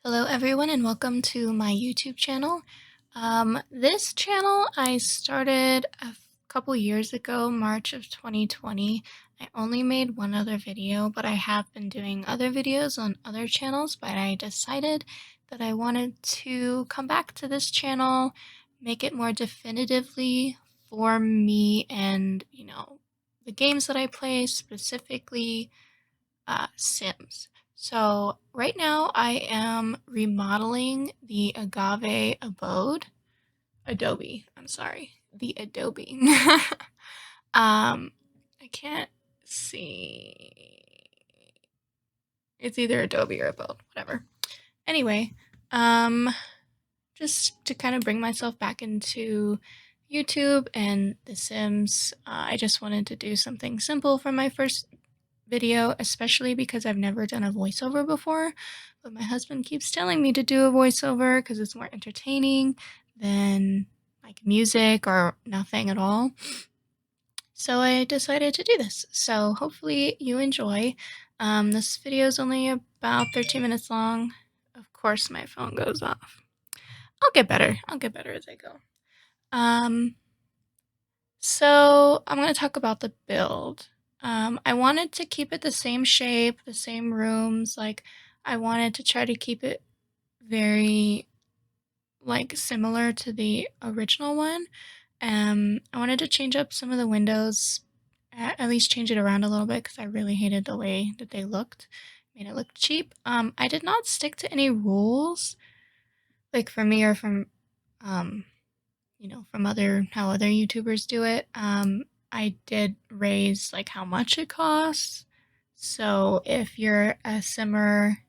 Hello everyone and welcome to my YouTube channel. This channel I started a couple years ago, March of 2020. I only made one other video, but I have been doing other videos on other channels, but I decided that I wanted to come back to this channel, make it more definitively for me and, the games that I play, specifically Sims. So right now I am remodeling the Agave Abode. I'm sorry. The Adobe. I can't see. It's either Adobe or Abode, whatever. Anyway, um, just to kind of bring myself back into YouTube and The Sims, I just wanted to do something simple for my first video, especially because I've never done a voiceover before, but my husband keeps telling me to do a voiceover because it's more entertaining than like music or nothing at all. So I decided to do this. So hopefully you enjoy. This video is only about 13 minutes long. Of course my phone goes off. I'll get better. I'll get better as I go. So I'm going to talk about the build. I wanted to keep it the same shape, the same rooms. Like, I wanted to try to keep it very, like, similar to the original one. I wanted to change up some of the windows, at least change it around a little bit because I really hated the way that they looked. Made it look cheap. I did not stick to any rules, like for me or from, um, from how other YouTubers do it. I did raise like how much it costs. So if you're a simmer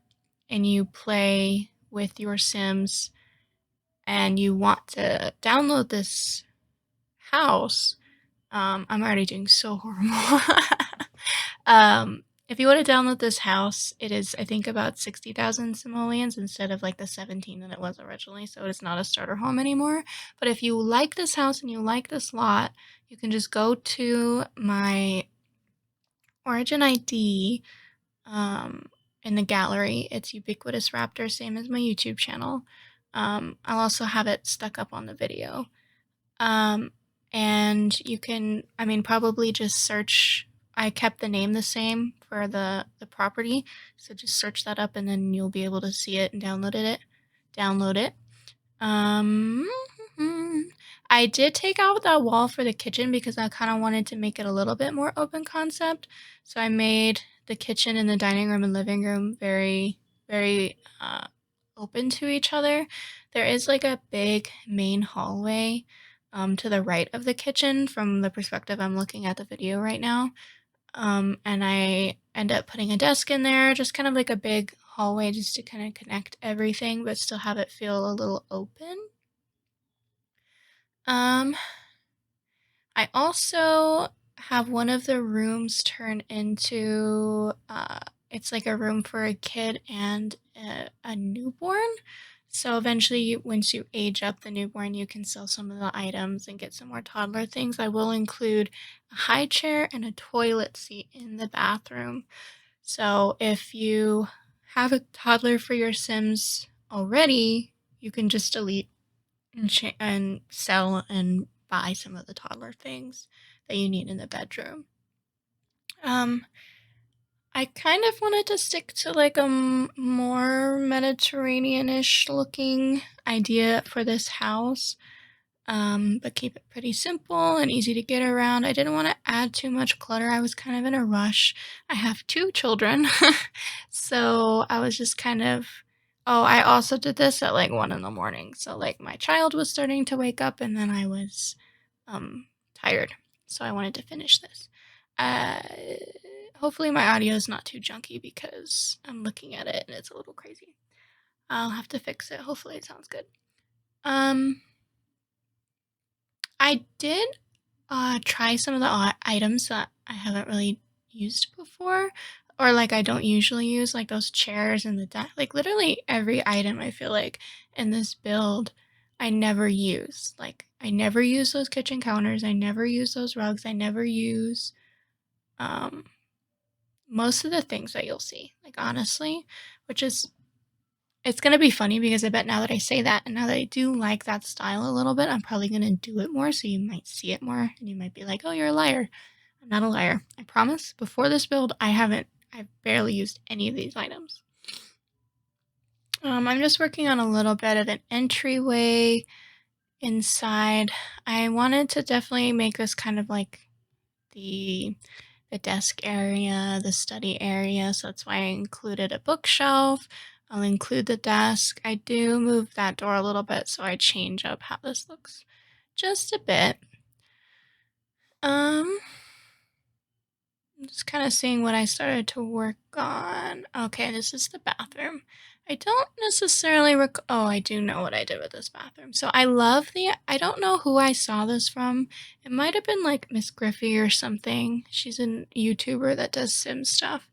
and you play with your Sims and you want to download this house, I'm already doing so horrible. If you want to download this house, it is, I think, about 60,000 simoleons instead of like the 17 that it was originally. So it's not a starter home anymore. But if you like this house and you like this lot, you can just go to my Origin ID in the gallery. It's Ubiquitousraptor, same as my YouTube channel. I'll also have it stuck up on the video. And you can, probably just search. I kept the name the same for the property, so just search that up and then you'll be able to see it and download it. I did take out that wall for the kitchen because I kind of wanted to make it a little bit more open concept. So I made the kitchen and the dining room and living room very, very open to each other. There is like a big main hallway to the right of the kitchen from the perspective I'm looking at the video right now. And I end up putting a desk in there, just kind of like a big hallway just to kind of connect everything, but still have it feel a little open. I also have one of the rooms turn into, it's like a room for a kid and a newborn. So eventually, once you age up the newborn, you can sell some of the items and get some more toddler things. I will include a high chair and a toilet seat in the bathroom. So if you have a toddler for your Sims already, you can just delete and sell and buy some of the toddler things that you need in the bedroom. I kind of wanted to stick to like a more Mediterranean-ish looking idea for this house, but keep it pretty simple and easy to get around. I didn't want to add too much clutter. I was kind of in a rush. I have 2 children, so I was just kind of. Oh, I also did this at like 1 in the morning. So like my child was starting to wake up and then I was tired. So I wanted to finish this. Uh, Hopefully my audio is not too junky because I'm looking at it and it's a little crazy. I'll have to fix it. Hopefully it sounds good. I did try some of the items that I haven't really used before, or like I don't usually use, like those chairs and the desk. Like literally every item I feel like in this build I never use. Like I never use those kitchen counters, I never use those rugs, I never use most of the things that you'll see. Like honestly, which is It's gonna be funny because I bet now that I say that and now that I do like that style a little bit, I'm probably gonna do it more, so you might see it more and you might be like, "Oh, you're a liar." I'm not a liar. I promise. Before this build, I've barely used any of these items. I'm just working on a little bit of an entryway inside. I wanted to definitely make this kind of like the the desk area, the study area, so that's why I included a bookshelf. I'll include the desk. I do move that door a little bit, so I change up how this looks just a bit. Um, I'm just kind of seeing what I started to work on. Okay, this is the bathroom. I don't necessarily oh, I do know what I did with this bathroom. So I love I don't know who I saw this from. It might have been like Miss Griffey or something. She's a YouTuber that does sim stuff.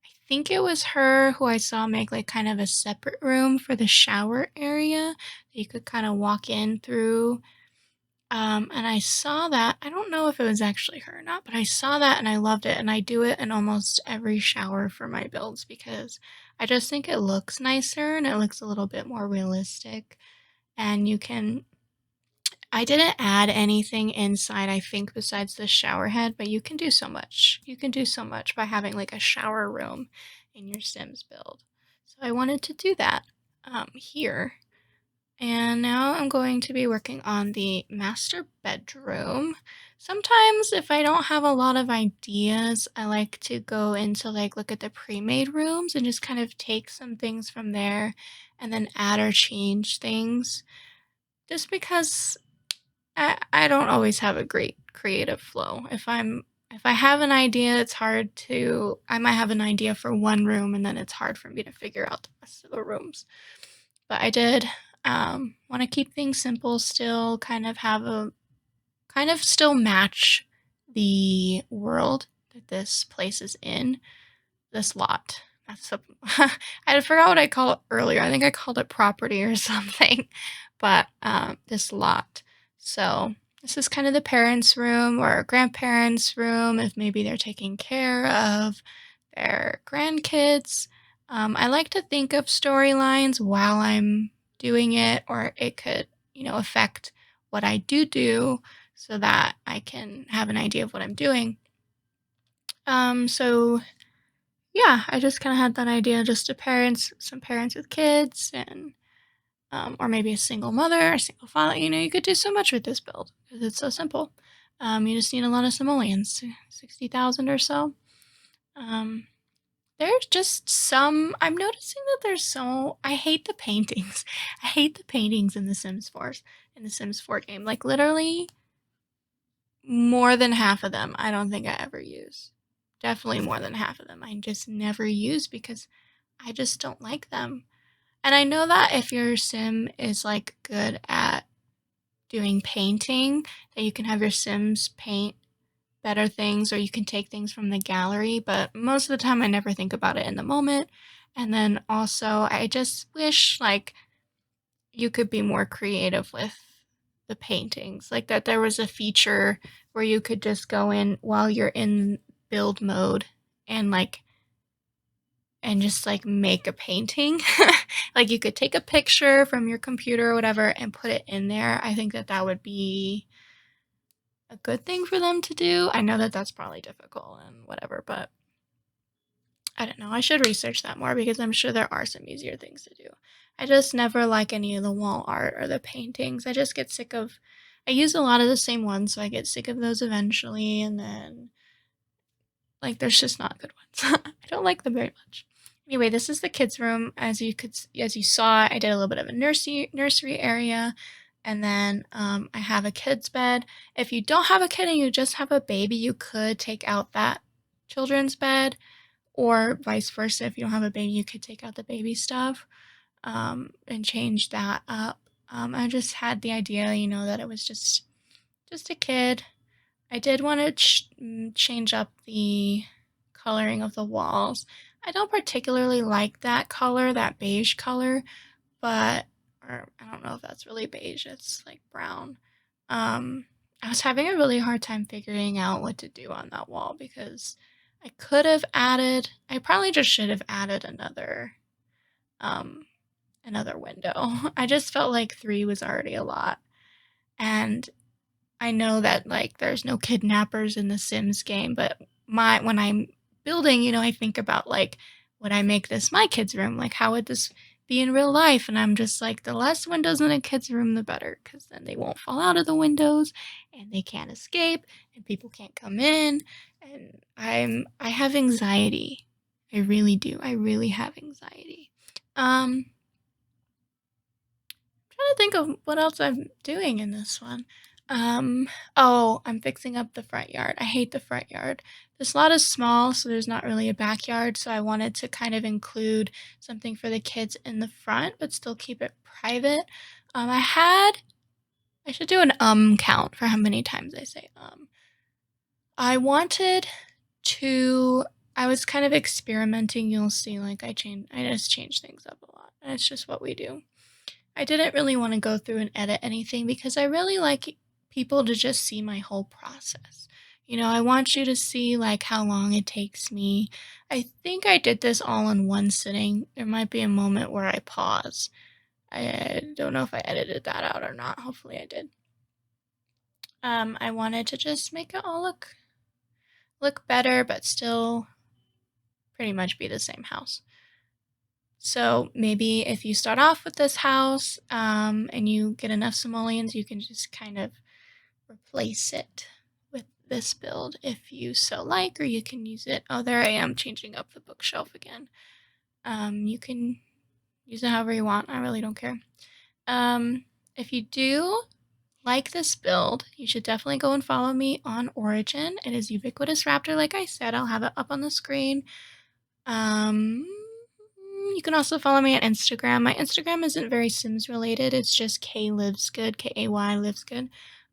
I think it was her who I saw make like kind of a separate room for the shower area that you could kind of walk in through. And I saw that. I don't know if it was actually her or not, but I saw that and I loved it. And I do it in almost every shower for my builds because I just think it looks nicer and it looks a little bit more realistic. And I didn't add anything inside, I think, besides the shower head, but you can do so much. You can do so much by having like a shower room in your Sims build. So I wanted to do that here. And now I'm going to be working on the master bedroom. Sometimes if I don't have a lot of ideas, I like to go into like look at the pre-made rooms and just kind of take some things from there and then add or change things. Just because I don't always have a great creative flow. If I have an idea, it's hard to I might have an idea for one room and then it's hard for me to figure out the rest of the rooms. But I did want to keep things simple still, kind of still match the world that this place is in, this lot. That's a, I forgot what I called it earlier. I think I called it property or something, but this lot. So this is kind of the parents' room or grandparents' room if maybe they're taking care of their grandkids. I like to think of storylines while I'm doing it, or it could, affect what I do so that I can have an idea of what I'm doing. So yeah, I just kind of had that idea just to some parents with kids, and or maybe a single mother, a single father. You could do so much with this build because it's so simple. You just need a lot of simoleons, 60,000 or so. Um, there's just some. I'm noticing that there's so. I hate the paintings. I hate the paintings in the Sims 4 in the Sims 4 game. Like literally more than half of them. I don't think I ever use. Definitely more than half of them. I just never use because I just don't like them. And I know that if your sim is like good at doing painting, that you can have your sims paint better things or you can take things from the gallery, but most of the time I never think about it in the moment. And then also I just wish like you could be more creative with the paintings. Like that there was a feature where you could just go in while you're in build mode and just like make a painting. Like you could take a picture from your computer or whatever and put it in there. I think that would be a good thing for them to do. I know that that's probably difficult and whatever, but I don't know. I should research that more because I'm sure there are some easier things to do. I just never like any of the wall art or the paintings. I just get sick of I use a lot of the same ones, so I get sick of those eventually, and then like there's just not good ones. I don't like them very much. Anyway, this is the kids' room. As you saw, I did a little bit of a nursery area, and then I have a kid's bed. If you don't have a kid and you just have a baby, you could take out that children's bed, or vice versa. If you don't have a baby, you could take out the baby stuff and change that up. I just had the idea, that it was just a kid. I did want to change up the coloring of the walls. I don't particularly like that color, that beige color, but or I don't know if that's really beige. It's like brown. I was having a really hard time figuring out what to do on that wall because I probably just should have added um another window. I just felt like 3 was already a lot. And I know that, like, there's no kidnappers in the Sims game, but my when I'm building, I think about, like, would I make this my kid's room? Like, how would this be in real life? And I'm just like, the less windows in a kid's room, the better, because then they won't fall out of the windows and they can't escape and people can't come in. And I have anxiety. I really do. I really have anxiety. Um, Trying to think of what else I'm doing in this one. Um, oh, I'm fixing up the front yard. I hate the front yard. This lot is small, so there's not really a backyard, so I wanted to kind of include something for the kids in the front, but still keep it private. I should do an count for how many times I say. I wanted to, I was kind of experimenting. You'll see, like, I just change things up a lot. And it's just what we do. I didn't really want to go through and edit anything because I really like people to just see my whole process. I want you to see, like, how long it takes me. I think I did this all in one sitting. There might be a moment where I pause. I don't know if I edited that out or not. Hopefully I did. I wanted to just make it all look better, but still pretty much be the same house. So maybe if you start off with this house, and you get enough simoleons, you can just kind of replace it with this build if you so like, or you can use it. Oh, there I am changing up the bookshelf again. You can use it however you want. I really don't care. If you do like this build, you should definitely go and follow me on Origin. It is Ubiquitousraptor, like I said. I'll have it up on the screen. You can also follow me on Instagram. My Instagram isn't very Sims related. It's just K Lives Good, Kay Lives Good.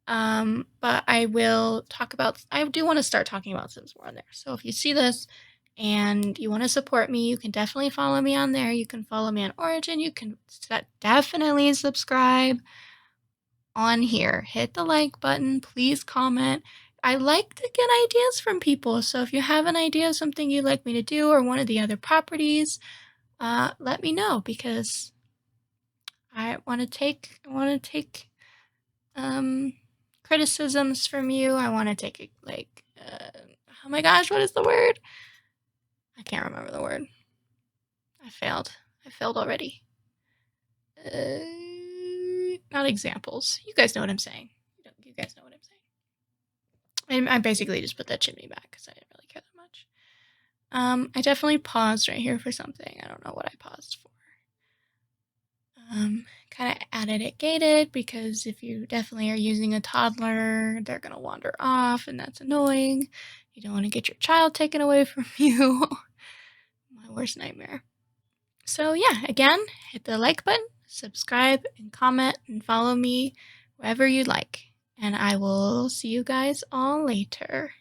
But I do want to start talking about Sims more on there. So if you see this and you want to support me, you can definitely follow me on there. You can follow me on Origin. You can definitely subscribe on here. Hit the like button. Please comment. I like to get ideas from people. So if you have an idea of something you'd like me to do or one of the other properties, let me know, because I want to take criticisms from you. I want to take oh my gosh, what is the word? I can't remember the word. I failed already. Not examples. You guys know what I'm saying. You guys know what I'm saying. I basically just put that chimney back because I didn't really care that much. I definitely paused right here for something. I don't know what I paused for. Kind of added it gated because if you definitely are using a toddler, they're going to wander off, and that's annoying. You don't want to get your child taken away from you. My worst nightmare. So yeah, again, hit the like button, subscribe, and comment, and follow me wherever you like. And I will see you guys all later.